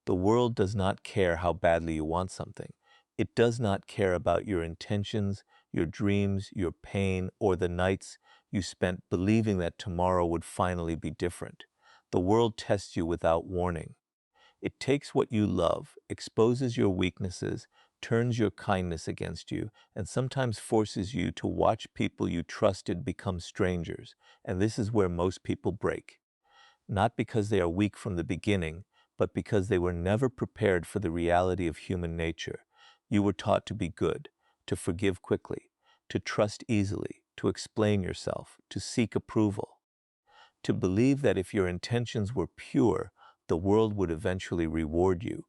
The world does not care how badly you want something. It does not care about your intentions, your dreams, your pain, or the nights you spent believing that tomorrow would finally be different. The world tests you without warning. It takes what you love, exposes your weaknesses, turns your kindness against you, and sometimes forces you to watch people you trusted become strangers. And this is where most people break. Not because they are weak from the beginning, but because they were never prepared for the reality of human nature. You were taught to be good, to forgive quickly, to trust easily, to explain yourself, to seek approval, to believe that if your intentions were pure, the world would eventually reward you.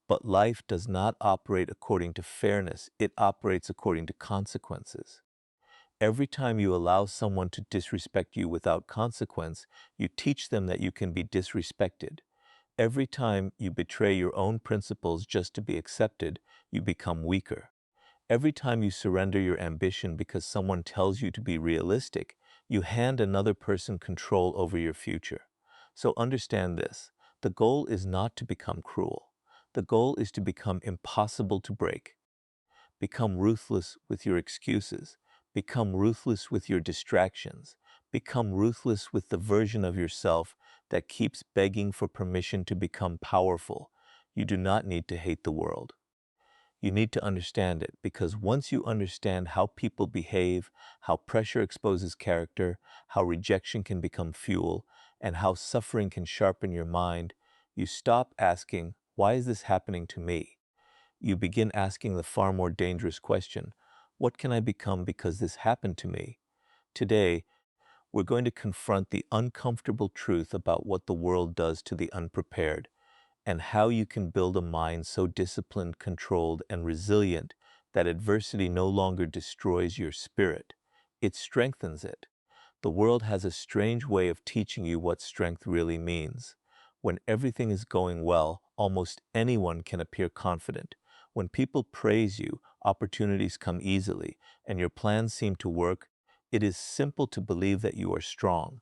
But life does not operate according to fairness, it operates according to consequences. Every time you allow someone to disrespect you without consequence, you teach them that you can be disrespected. Every time you betray your own principles just to be accepted, you become weaker. Every time you surrender your ambition because someone tells you to be realistic, you hand another person control over your future. So understand this, the goal is not to become cruel. The goal is to become impossible to break. Become ruthless with your excuses. Become ruthless with your distractions. Become ruthless with the version of yourself that keeps begging for permission to become powerful. You do not need to hate the world. You need to understand it, because once you understand how people behave, how pressure exposes character, how rejection can become fuel, and how suffering can sharpen your mind, you stop asking, "Why is this happening to me?" You begin asking the far more dangerous question, "What can I become because this happened to me?" Today, we're going to confront the uncomfortable truth about what the world does to the unprepared, and how you can build a mind so disciplined, controlled, and resilient that adversity no longer destroys your spirit. It strengthens it. The world has a strange way of teaching you what strength really means. When everything is going well, almost anyone can appear confident. When people praise you, opportunities come easily, and your plans seem to work, it is simple to believe that you are strong.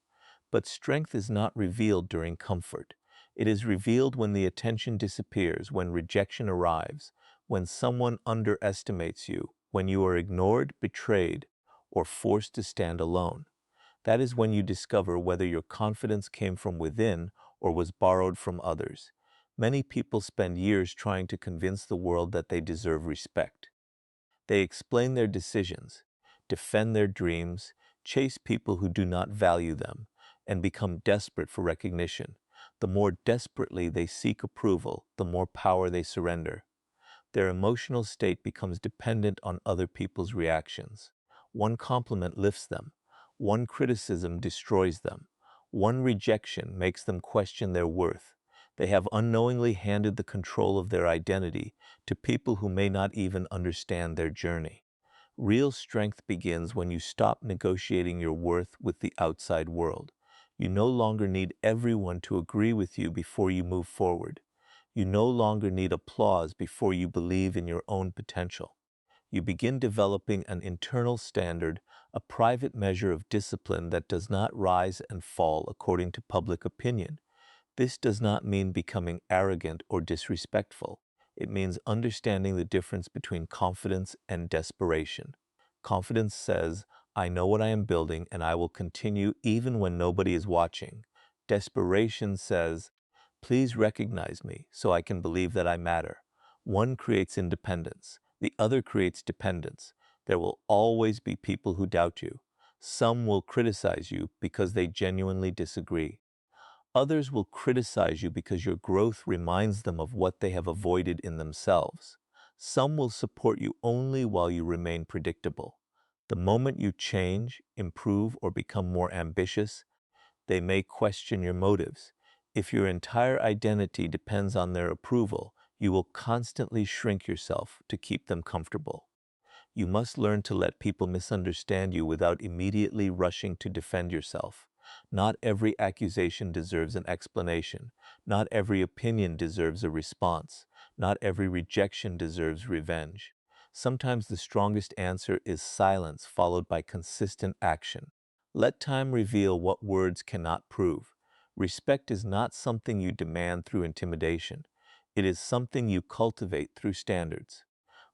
But strength is not revealed during comfort. It is revealed when the attention disappears, when rejection arrives, when someone underestimates you, when you are ignored, betrayed, or forced to stand alone. That is when you discover whether your confidence came from within or was borrowed from others. Many people spend years trying to convince the world that they deserve respect. They explain their decisions, defend their dreams, chase people who do not value them, and become desperate for recognition. The more desperately they seek approval, the more power they surrender. Their emotional state becomes dependent on other people's reactions. One compliment lifts them. One criticism destroys them. One rejection makes them question their worth. They have unknowingly handed the control of their identity to people who may not even understand their journey. Real strength begins when you stop negotiating your worth with the outside world. You no longer need everyone to agree with you before you move forward. You no longer need applause before you believe in your own potential. You begin developing an internal standard, a private measure of discipline that does not rise and fall according to public opinion. This does not mean becoming arrogant or disrespectful. It means understanding the difference between confidence and desperation. Confidence says, "I know what I am building and I will continue even when nobody is watching." Desperation says, "Please recognize me so I can believe that I matter." One creates independence. The other creates dependence. There will always be people who doubt you. Some will criticize you because they genuinely disagree. Others will criticize you because your growth reminds them of what they have avoided in themselves. Some will support you only while you remain predictable. The moment you change, improve, or become more ambitious, they may question your motives. If your entire identity depends on their approval, you will constantly shrink yourself to keep them comfortable. You must learn to let people misunderstand you without immediately rushing to defend yourself. Not every accusation deserves an explanation. Not every opinion deserves a response. Not every rejection deserves revenge. Sometimes the strongest answer is silence followed by consistent action. Let time reveal what words cannot prove. Respect is not something you demand through intimidation. It is something you cultivate through standards.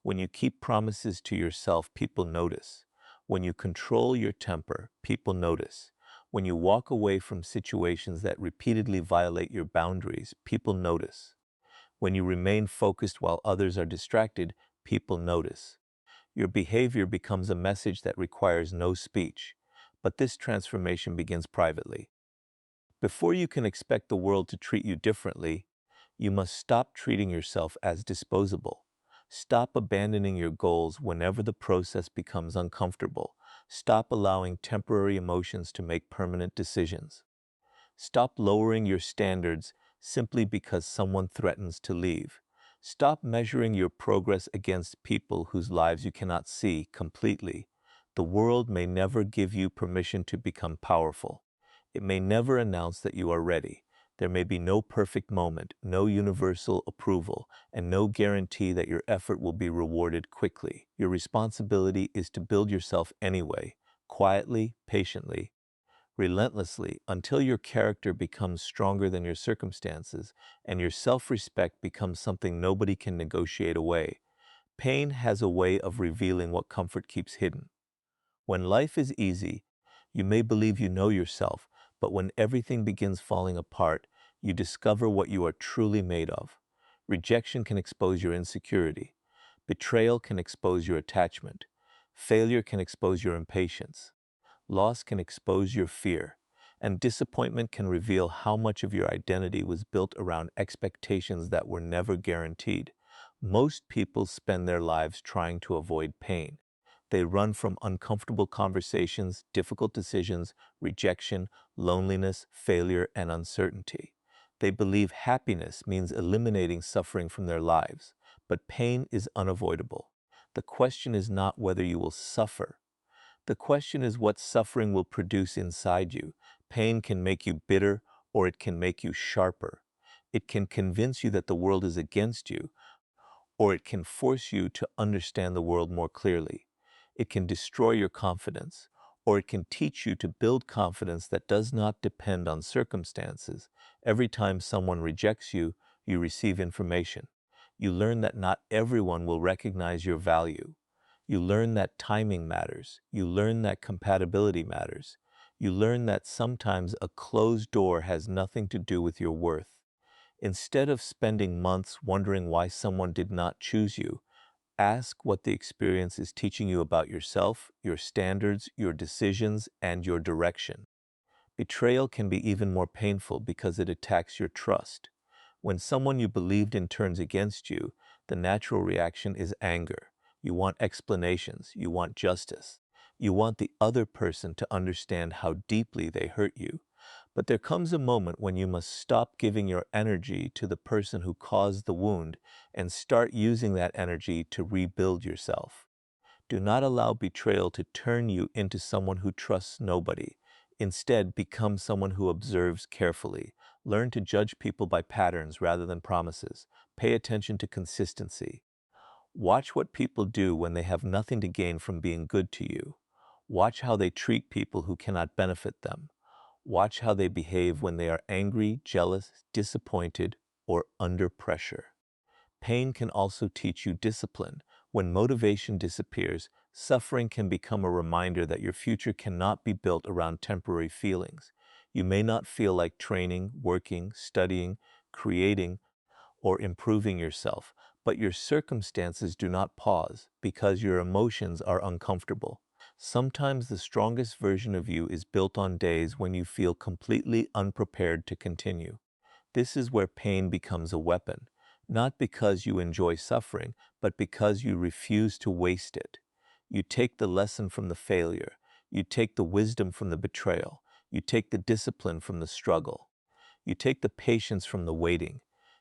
When you keep promises to yourself, people notice. When you control your temper, people notice. When you walk away from situations that repeatedly violate your boundaries, people notice. When you remain focused while others are distracted, people notice. Your behavior becomes a message that requires no speech. But this transformation begins privately. Before you can expect the world to treat you differently, you must stop treating yourself as disposable. Stop abandoning your goals whenever the process becomes uncomfortable. Stop allowing temporary emotions to make permanent decisions. Stop lowering your standards simply because someone threatens to leave. Stop measuring your progress against people whose lives you cannot see completely. The world may never give you permission to become powerful. It may never announce that you are ready. There may be no perfect moment, no universal approval, and no guarantee that your effort will be rewarded quickly. Your responsibility is to build yourself anyway, quietly, patiently, relentlessly, until your character becomes stronger than your circumstances and your self-respect becomes something nobody can negotiate away. Pain has a way of revealing what comfort keeps hidden. When life is easy, you may believe you know yourself, but when everything begins falling apart, you discover what you are truly made of. Rejection can expose your insecurity. Betrayal can expose your attachment. Failure can expose your impatience. Loss can expose your fear, and disappointment can reveal how much of your identity was built around expectations that were never guaranteed. Most people spend their lives trying to avoid pain. They run from uncomfortable conversations, difficult decisions, rejection, loneliness, failure, and uncertainty. They believe happiness means eliminating suffering from their lives, but pain is unavoidable. The question is not whether you will suffer. The question is what suffering will produce inside you. Pain can make you bitter, or it can make you sharper. It can convince you that the world is against you, or it can force you to understand the world more clearly. It can destroy your confidence, or it can teach you to build confidence that does not depend on circumstances. Every time someone rejects you, you receive information. You learn that not everyone will recognize your value. You learn that timing matters. You learn that compatibility matters. You learn that sometimes a closed door has nothing to do with your worth. Instead of spending months wondering why someone did not choose you, ask what the experience is teaching you about yourself, your standards, your decisions, and your direction. Betrayal can be even more painful because it attacks your trust. When someone you believed in turns against you, the natural reaction is anger. You want explanations. You want justice. You want the other person to understand how deeply they hurt you. But there comes a moment when you must stop giving your energy to the person who caused the wound and start using that energy to rebuild yourself. Do not allow betrayal to turn you into someone who trusts nobody. Instead, become someone who observes carefully. Learn to judge people by patterns rather than promises. Pay attention to consistency. Watch what people do when they have nothing to gain from being good to you. Watch how they treat people who cannot benefit them. Watch how they behave when they are angry, jealous, disappointed, or under pressure. Pain can also teach you discipline. When motivation disappears, suffering can become a reminder that your future cannot be built around temporary feelings. You may not feel like training, working, studying, creating, or improving yourself, but your circumstances do not pause because your emotions are uncomfortable. Sometimes the strongest version of you is built on days when you feel completely unprepared to continue. This is where pain becomes a weapon, not because you enjoy suffering, but because you refuse to waste it. You take the lesson from the failure. You take the wisdom from the betrayal. You take the discipline from the struggle. You take the patience from the waiting.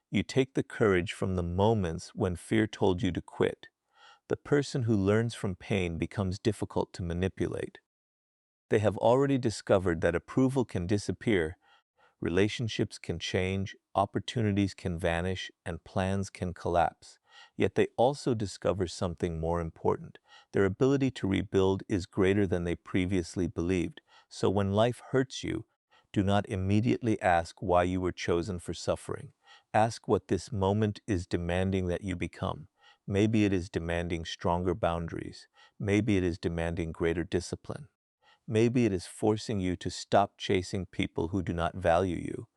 You take the courage from the moments when fear told you to quit. The person who learns from pain becomes difficult to manipulate. They have already discovered that approval can disappear, relationships can change, opportunities can vanish, and plans can collapse. Yet they also discover something more important. Their ability to rebuild is greater than they previously believed. So when life hurts you, do not immediately ask why you were chosen for suffering. Ask what this moment is demanding that you become. Maybe it is demanding stronger boundaries. Maybe it is demanding greater discipline. Maybe it is forcing you to stop chasing people who do not value you.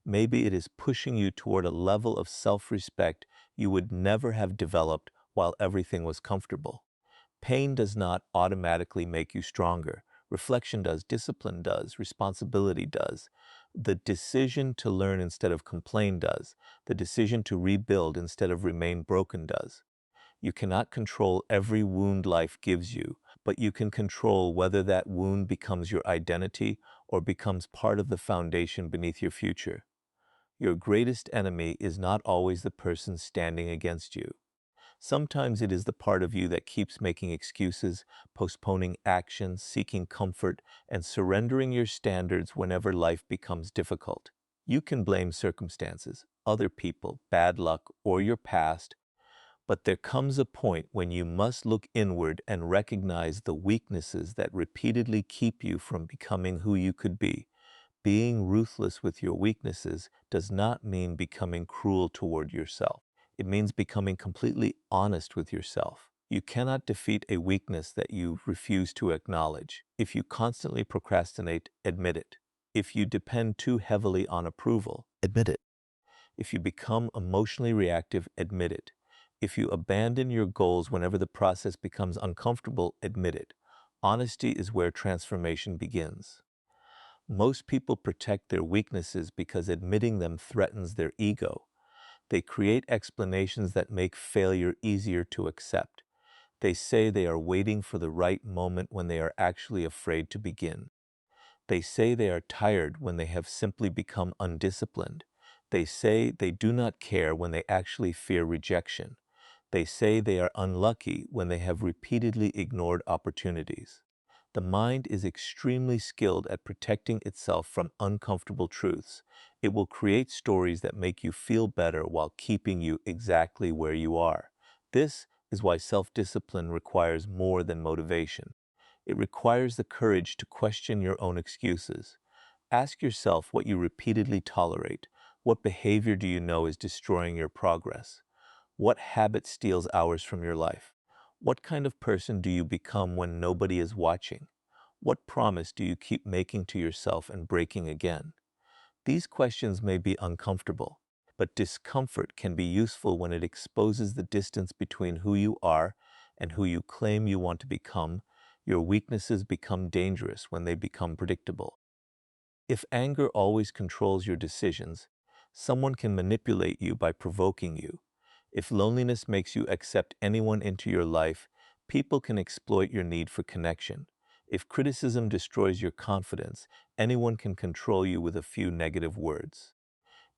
Maybe it is pushing you toward a level of self-respect you would never have developed while everything was comfortable. Pain does not automatically make you stronger. Reflection does, discipline does, responsibility does. The decision to learn instead of complain does. The decision to rebuild instead of remain broken does. You cannot control every wound life gives you, but you can control whether that wound becomes your identity or becomes part of the foundation beneath your future. Your greatest enemy is not always the person standing against you. Sometimes it is the part of you that keeps making excuses, postponing action, seeking comfort, and surrendering your standards whenever life becomes difficult. You can blame circumstances, other people, bad luck, or your past, but there comes a point when you must look inward and recognize the weaknesses that repeatedly keep you from becoming who you could be. Being ruthless with your weaknesses does not mean becoming cruel toward yourself. It means becoming completely honest with yourself. You cannot defeat a weakness that you refuse to acknowledge. If you constantly procrastinate, admit it. If you depend too heavily on approval, admit it. If you become emotionally reactive, admit it. If you abandon your goals whenever the process becomes uncomfortable, admit it. Honesty is where transformation begins. Most people protect their weaknesses because admitting them threatens their ego. They create explanations that make failure easier to accept. They say they are waiting for the right moment when they are actually afraid to begin. They say they are tired when they have simply become undisciplined. They say they do not care when they actually fear rejection. They say they are unlucky when they have repeatedly ignored opportunities. The mind is extremely skilled at protecting itself from uncomfortable truths. It will create stories that make you feel better while keeping you exactly where you are. This is why self-discipline requires more than motivation. It requires the courage to question your own excuses. Ask yourself what you repeatedly tolerate. What behavior do you know is destroying your progress? What habit steals hours from your life? What kind of person do you become when nobody is watching? What promise do you keep making to yourself and breaking again? These questions may be uncomfortable, but discomfort can be useful when it exposes the distance between who you are and who you claim you want to become. Your weaknesses become dangerous when they become predictable. If anger always controls your decisions, someone can manipulate you by provoking you. If loneliness makes you accept anyone into your life, people can exploit your need for connection. If criticism destroys your confidence, anyone can control you with a few negative words.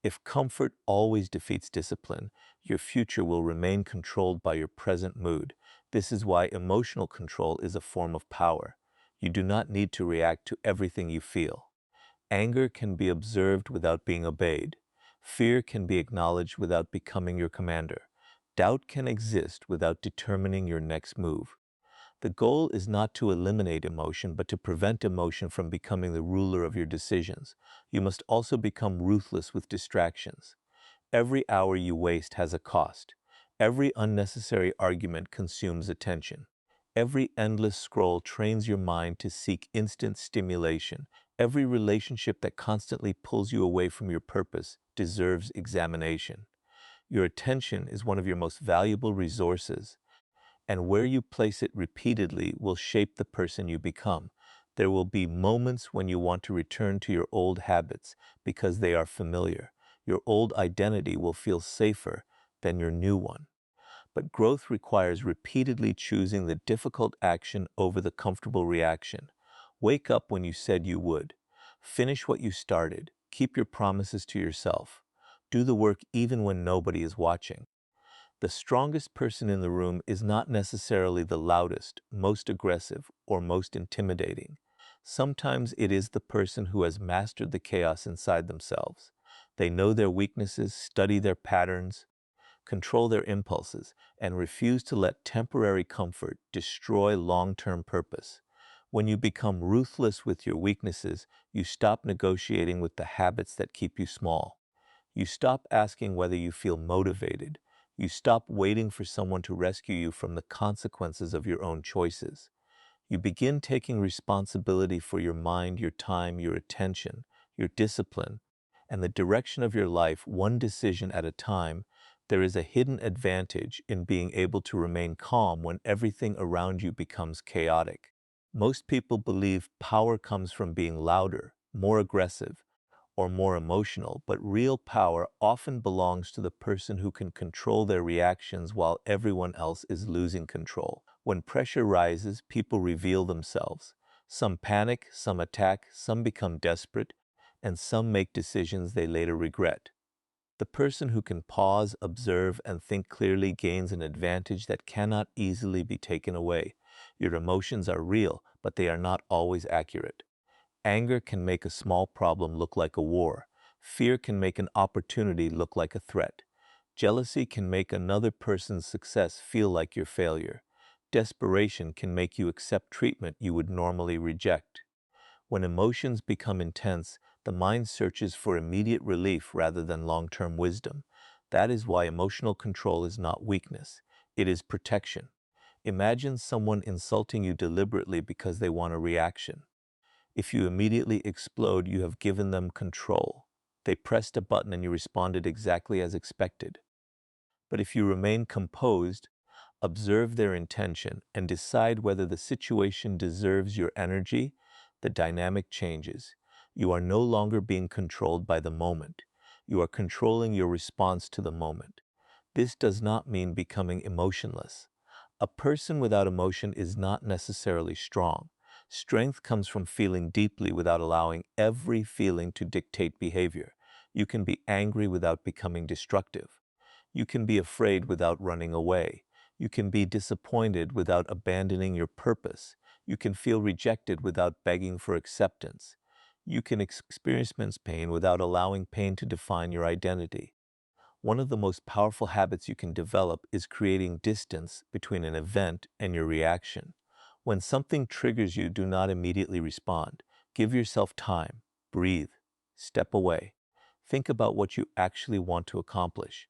If comfort always defeats discipline, your future will remain controlled by your present mood. This is why emotional control is a form of power. You do not need to react to everything you feel. Anger can be observed without being obeyed. Fear can be acknowledged without becoming your commander. Doubt can exist without determining your next move. The goal is not to eliminate emotion, but to prevent emotion from becoming the ruler of your decisions. You must also become ruthless with distractions. Every hour you waste has a cost. Every unnecessary argument consumes attention. Every endless scroll trains your mind to seek instant stimulation. Every relationship that constantly pulls you away from your purpose deserves examination. Your attention is one of your most valuable resources, and where you place it repeatedly will shape the person you become. There will be moments when you want to return to your old habits because they are familiar. Your old identity will feel safer than your new one. But growth requires repeatedly choosing the difficult action over the comfortable reaction. Wake up when you said you would. Finish what you started. Keep your promises to yourself. Do the work even when nobody is watching. The strongest person in the room is not necessarily the loudest, most aggressive, or most intimidating. Sometimes it is the person who has mastered the chaos inside themselves. They know their weaknesses, study their patterns, control their impulses, and refuse to let temporary comfort destroy long-term purpose. When you become ruthless with your weaknesses, you stop negotiating with the habits that keep you small. You stop asking whether you feel motivated. You stop waiting for someone to rescue you from the consequences of your own choices. You begin taking responsibility for your mind, your time, your attention, your discipline, and the direction of your life one decision at a time. There is a hidden advantage in being able to remain calm when everything around you becomes chaotic. Most people believe power comes from being louder, more aggressive, or more emotional, but real power often belongs to the person who can control their reactions while everyone else is losing control. When pressure rises, people reveal themselves. Some panic, some attack, some become desperate, and some make decisions they later regret. The person who can pause, observe, and think clearly gains an advantage that cannot easily be taken away. Your emotions are real, but they are not always accurate. Anger can make a small problem look like a war. Fear can make an opportunity look like a threat. Jealousy can make another person's success feel like your failure. Desperation can make you accept treatment you would normally reject. When emotions become intense, the mind searches for immediate relief rather than long-term wisdom. That is why emotional control is not weakness. It is protection. Imagine someone insulting you deliberately because they want a reaction. If you immediately explode, you have given them control. They pressed a button and you responded exactly as expected. But if you remain composed, observe their intention, and decide whether the situation deserves your energy, the dynamic changes. You are no longer being controlled by the moment. You are controlling your response to the moment. This does not mean becoming emotionless. A person without emotion is not necessarily strong. Strength comes from feeling deeply without allowing every feeling to dictate behavior. You can be angry without becoming destructive. You can be afraid without running away. You can be disappointed without abandoning your purpose. You can feel rejected without begging for acceptance. You can experience pain without allowing pain to define your identity. One of the most powerful habits you can develop is creating distance between an event and your reaction. When something triggers you, do not immediately respond. Give yourself time. Breathe. Step away. Think about what you actually want to accomplish.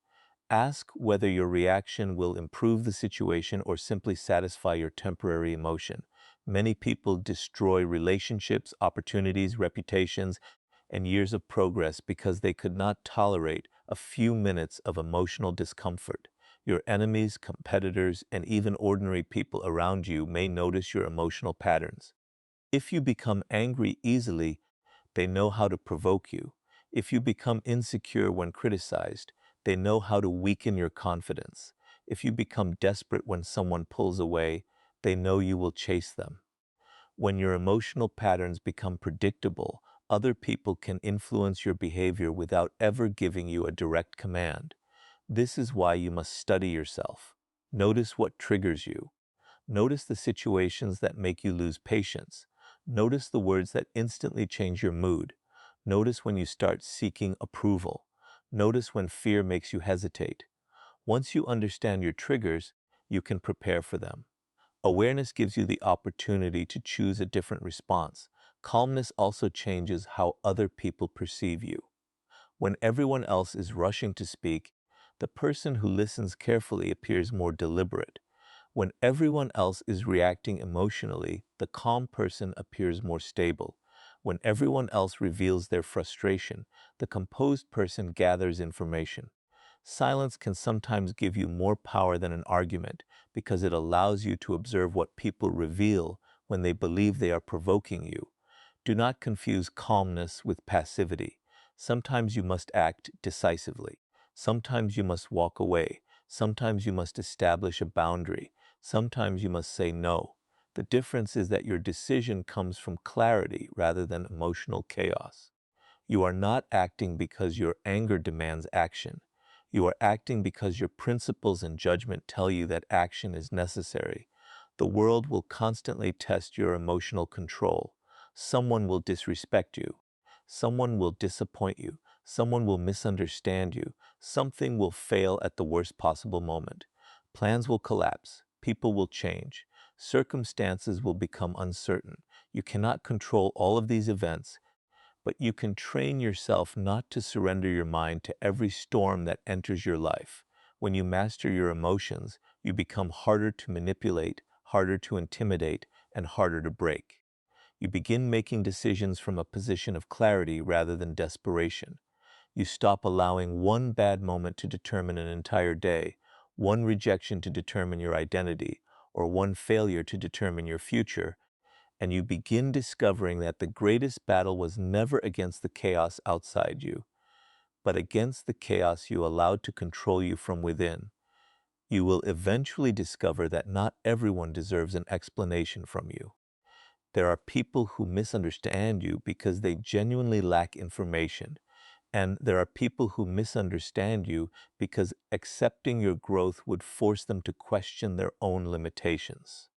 Ask whether your reaction will improve the situation or simply satisfy your temporary emotion. Many people destroy relationships, opportunities, reputations, and years of progress because they could not tolerate a few minutes of emotional discomfort. Your enemies, competitors, and even ordinary people around you may notice your emotional patterns. If you become angry easily, they know how to provoke you. If you become insecure when criticized, they know how to weaken your confidence. If you become desperate when someone pulls away, they know you will chase them. When your emotional patterns become predictable, other people can influence your behavior without ever giving you a direct command. This is why you must study yourself. Notice what triggers you. Notice the situations that make you lose patience. Notice the words that instantly change your mood. Notice when you start seeking approval. Notice when fear makes you hesitate. Once you understand your triggers, you can prepare for them. Awareness gives you the opportunity to choose a different response. Calmness also changes how other people perceive you. When everyone else is rushing to speak, the person who listens carefully appears more deliberate. When everyone else is reacting emotionally, the calm person appears more stable. When everyone else reveals their frustration, the composed person gathers information. Silence can sometimes give you more power than an argument because it allows you to observe what people reveal when they believe they are provoking you. Do not confuse calmness with passivity. Sometimes you must act decisively. Sometimes you must walk away. Sometimes you must establish a boundary. Sometimes you must say no. The difference is that your decision comes from clarity rather than emotional chaos. You are not acting because your anger demands action. You are acting because your principles and judgment tell you that action is necessary. The world will constantly test your emotional control. Someone will disrespect you. Someone will disappoint you. Someone will misunderstand you. Something will fail at the worst possible moment. Plans will collapse. People will change. Circumstances will become uncertain. You cannot control all of these events, but you can train yourself not to surrender your mind to every storm that enters your life. When you master your emotions, you become harder to manipulate, harder to intimidate, and harder to break. You begin making decisions from a position of clarity rather than desperation. You stop allowing one bad moment to determine an entire day, one rejection to determine your identity, or one failure to determine your future, and you begin discovering that the greatest battle was never against the chaos outside you, but against the chaos you allowed to control you from within. You will eventually discover that not everyone deserves an explanation from you. There are people who misunderstand you because they genuinely lack information, and there are people who misunderstand you because accepting your growth would force them to question their own limitations.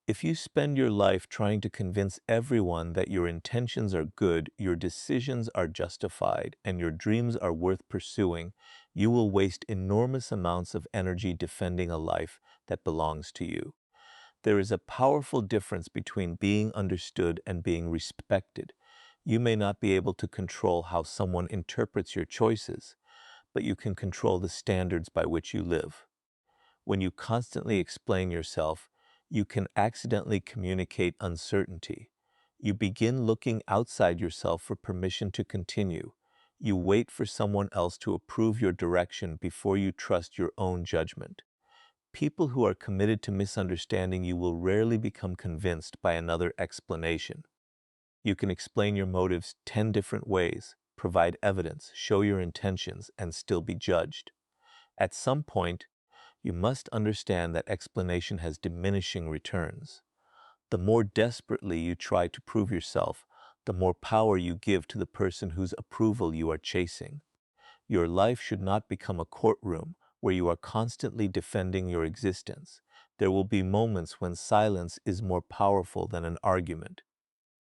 If you spend your life trying to convince everyone that your intentions are good, your decisions are justified, and your dreams are worth pursuing, you will waste enormous amounts of energy defending a life that belongs to you. There is a powerful difference between being understood and being respected. You may not be able to control how someone interprets your choices, but you can control the standards by which you live. When you constantly explain yourself, you can accidentally communicate uncertainty. You begin looking outside yourself for permission to continue. You wait for someone else to approve your direction before you trust your own judgment. People who are committed to misunderstanding you will rarely become convinced by another explanation. You can explain your motives 10 different ways, provide evidence, show your intentions, and still be judged. At some point, you must understand that explanation has diminishing returns. The more desperately you try to prove yourself, the more power you give to the person whose approval you are chasing. Your life should not become a courtroom where you are constantly defending your existence. There will be moments when silence is more powerful than an argument.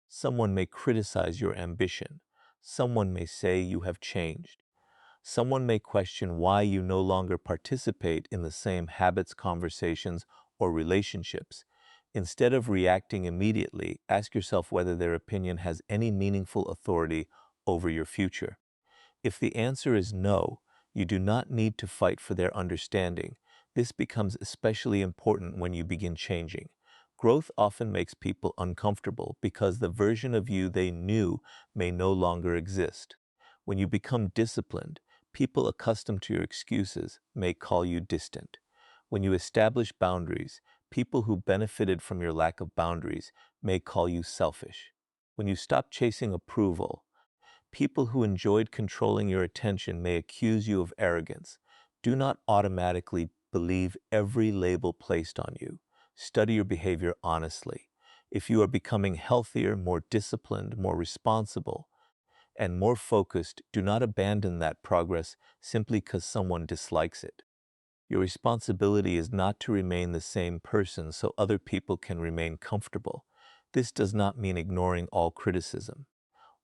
Someone may criticize your ambition. Someone may say you have changed. Someone may question why you no longer participate in the same habits, conversations, or relationships. Instead of reacting immediately, ask yourself whether their opinion has any meaningful authority over your future. If the answer is no, you do not need to fight for their understanding. This becomes especially important when you begin changing. Growth often makes people uncomfortable because the version of you they knew may no longer exist. When you become disciplined, people accustomed to your excuses may call you distant. When you establish boundaries, people who benefited from your lack of boundaries may call you selfish. When you stop chasing approval, people who enjoyed controlling your attention may accuse you of arrogance. Do not automatically believe every label placed on you. Study your behavior honestly. If you are becoming healthier, more disciplined, more responsible, and more focused, do not abandon that progress simply because someone dislikes it. Your responsibility is not to remain the same person so other people can remain comfortable. This does not mean ignoring all criticism.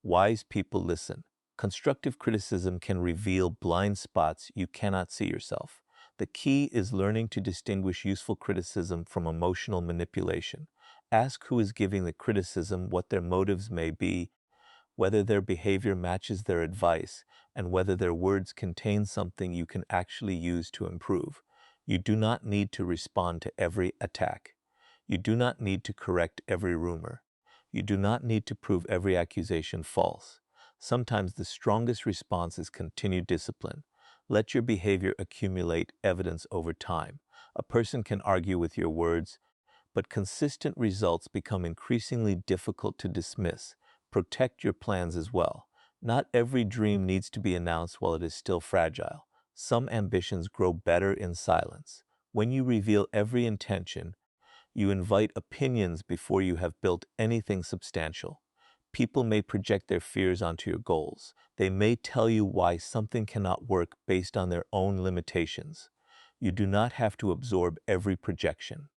Wise people listen. Constructive criticism can reveal blind spots you cannot see yourself. The key is learning to distinguish useful criticism from emotional manipulation. Ask who is giving the criticism, what their motives may be, whether their behavior matches their advice, and whether their words contain something you can actually use to improve. You do not need to respond to every attack. You do not need to correct every rumor. You do not need to prove every accusation false. Sometimes the strongest response is continued discipline. Let your behavior accumulate evidence over time. A person can argue with your words, but consistent results become increasingly difficult to dismiss. Protect your plans as well. Not every dream needs to be announced while it is still fragile. Some ambitions grow better in silence. When you reveal every intention, you invite opinions before you have built anything substantial. People may project their fears onto your goals. They may tell you why something cannot work based on their own limitations. You do not have to absorb every projection.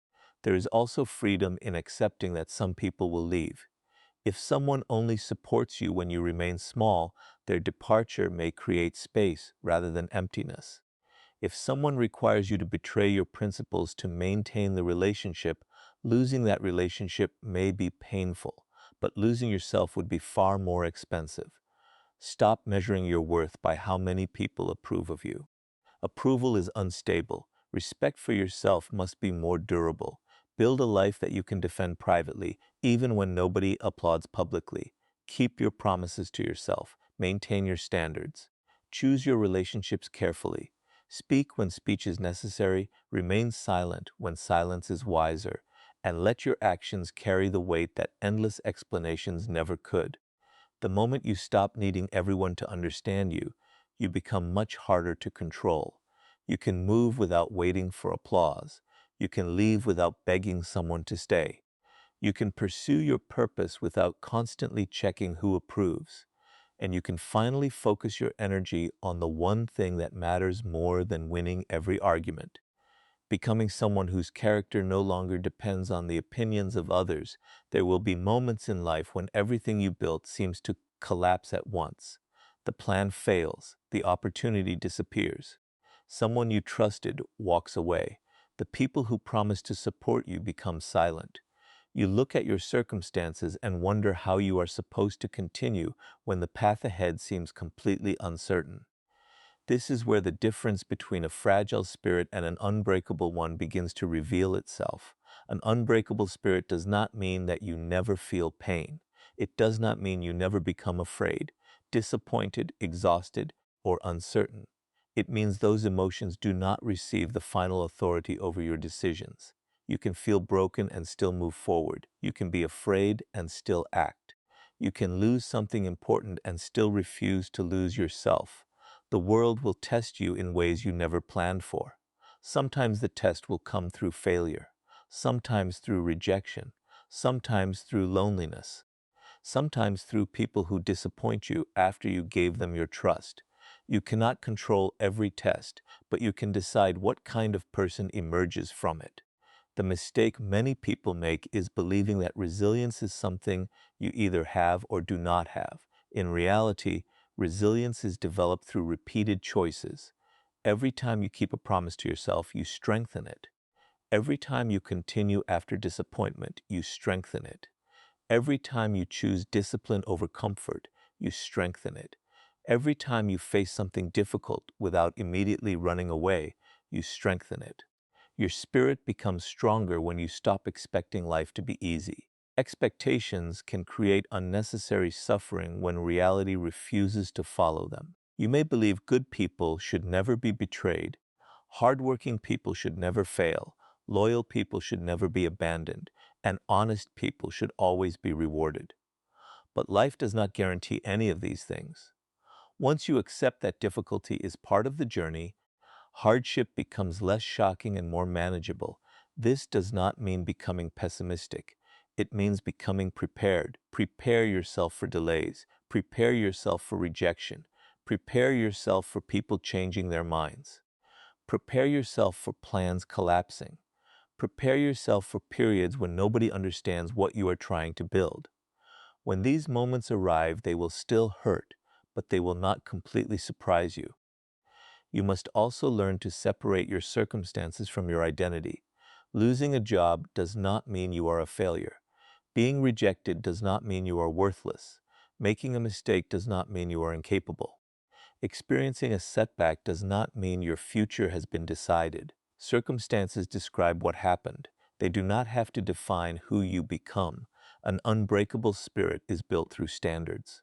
There is also freedom in accepting that some people will leave. If someone only supports you when you remain small, their departure may create space rather than emptiness. If someone requires you to betray your principles to maintain the relationship, losing that relationship may be painful, but losing yourself would be far more expensive. Stop measuring your worth by how many people approve of you. Approval is unstable. Respect for yourself must be more durable. Build a life that you can defend privately, even when nobody applauds publicly. Keep your promises to yourself. Maintain your standards. Choose your relationships carefully. Speak when speech is necessary. Remain silent when silence is wiser. And let your actions carry the weight that endless explanations never could. The moment you stop needing everyone to understand you, you become much harder to control. You can move without waiting for applause. You can leave without begging someone to stay. You can pursue your purpose without constantly checking who approves. And you can finally focus your energy on the one thing that matters more than winning every argument. Becoming someone whose character no longer depends on the opinions of others. There will be moments in life when everything you built seems to collapse at once. The plan fails, the opportunity disappears. Someone you trusted walks away. The people who promised to support you become silent. You look at your circumstances and wonder how you are supposed to continue when the path ahead seems completely uncertain. This is where the difference between a fragile spirit and an unbreakable one begins to reveal itself. An unbreakable spirit does not mean that you never feel pain. It does not mean you never become afraid, disappointed, exhausted, or uncertain. It means those emotions do not receive the final authority over your decisions. You can feel broken and still move forward. You can be afraid and still act. You can lose something important and still refuse to lose yourself. The world will test you in ways you never planned for. Sometimes the test will come through failure, sometimes through rejection, sometimes through loneliness, sometimes through people who disappoint you after you gave them your trust. You cannot control every test, but you can decide what kind of person emerges from it. The mistake many people make is believing that resilience is something you either have or do not have. In reality, resilience is developed through repeated choices. Every time you keep a promise to yourself, you strengthen it. Every time you continue after disappointment, you strengthen it. Every time you choose discipline over comfort, you strengthen it. Every time you face something difficult without immediately running away, you strengthen it. Your spirit becomes stronger when you stop expecting life to be easy. Expectations can create unnecessary suffering when reality refuses to follow them. You may believe good people should never be betrayed, hardworking people should never fail, loyal people should never be abandoned, and honest people should always be rewarded. But life does not guarantee any of these things. Once you accept that difficulty is part of the journey, hardship becomes less shocking and more manageable. This does not mean becoming pessimistic. It means becoming prepared. Prepare yourself for delays. Prepare yourself for rejection. Prepare yourself for people changing their minds. Prepare yourself for plans collapsing. Prepare yourself for periods when nobody understands what you are trying to build. When these moments arrive, they will still hurt, but they will not completely surprise you. You must also learn to separate your circumstances from your identity. Losing a job does not mean you are a failure. Being rejected does not mean you are worthless. Making a mistake does not mean you are incapable. Experiencing a setback does not mean your future has been decided. Circumstances describe what happened. They do not have to define who you become. An unbreakable spirit is built through standards.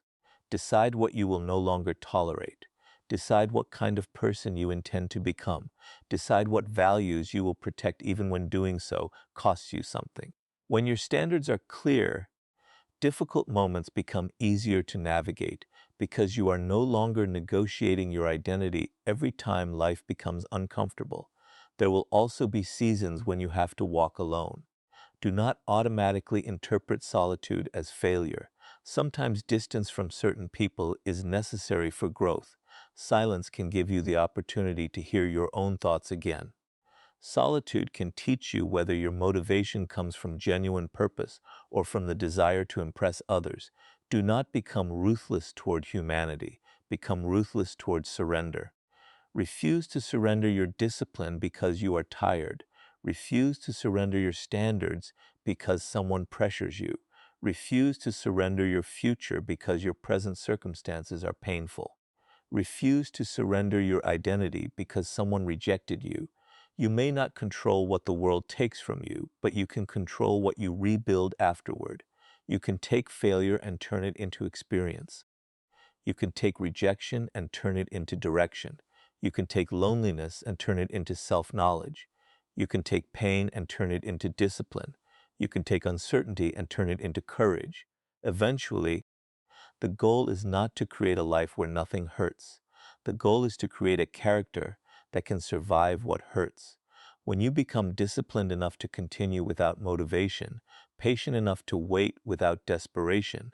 Decide what you will no longer tolerate. Decide what kind of person you intend to become. Decide what values you will protect even when doing so costs you something. When your standards are clear, difficult moments become easier to navigate because you are no longer negotiating your identity every time life becomes uncomfortable. There will also be seasons when you have to walk alone. Do not automatically interpret solitude as failure. Sometimes distance from certain people is necessary for growth. Silence can give you the opportunity to hear your own thoughts again. Solitude can teach you whether your motivation comes from genuine purpose or from the desire to impress others. Do not become ruthless toward humanity. Become ruthless toward surrender. Refuse to surrender your discipline because you are tired. Refuse to surrender your standards because someone pressures you. Refuse to surrender your future because your present circumstances are painful. Refuse to surrender your identity because someone rejected you. You may not control what the world takes from you, but you can control what you rebuild afterward. You can take failure and turn it into experience. You can take rejection and turn it into direction. You can take loneliness and turn it into self-knowledge. You can take pain and turn it into discipline. You can take uncertainty and turn it into courage. Eventually, the goal is not to create a life where nothing hurts. The goal is to create a character that can survive what hurts. When you become disciplined enough to continue without motivation, patient enough to wait without desperation,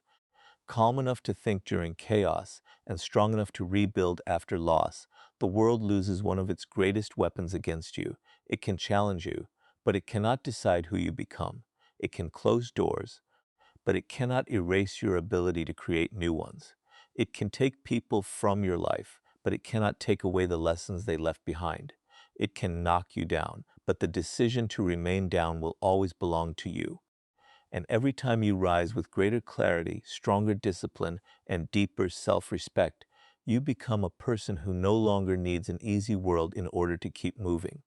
calm enough to think during chaos, and strong enough to rebuild after loss, the world loses one of its greatest weapons against you. It can challenge you, but it cannot decide who you become. It can close doors, but it cannot erase your ability to create new ones. It can take people from your life, but it cannot take away the lessons they left behind. It can knock you down, but the decision to remain down will always belong to you. And every time you rise with greater clarity, stronger discipline, and deeper self-respect, you become a person who no longer needs an easy world in order to keep moving.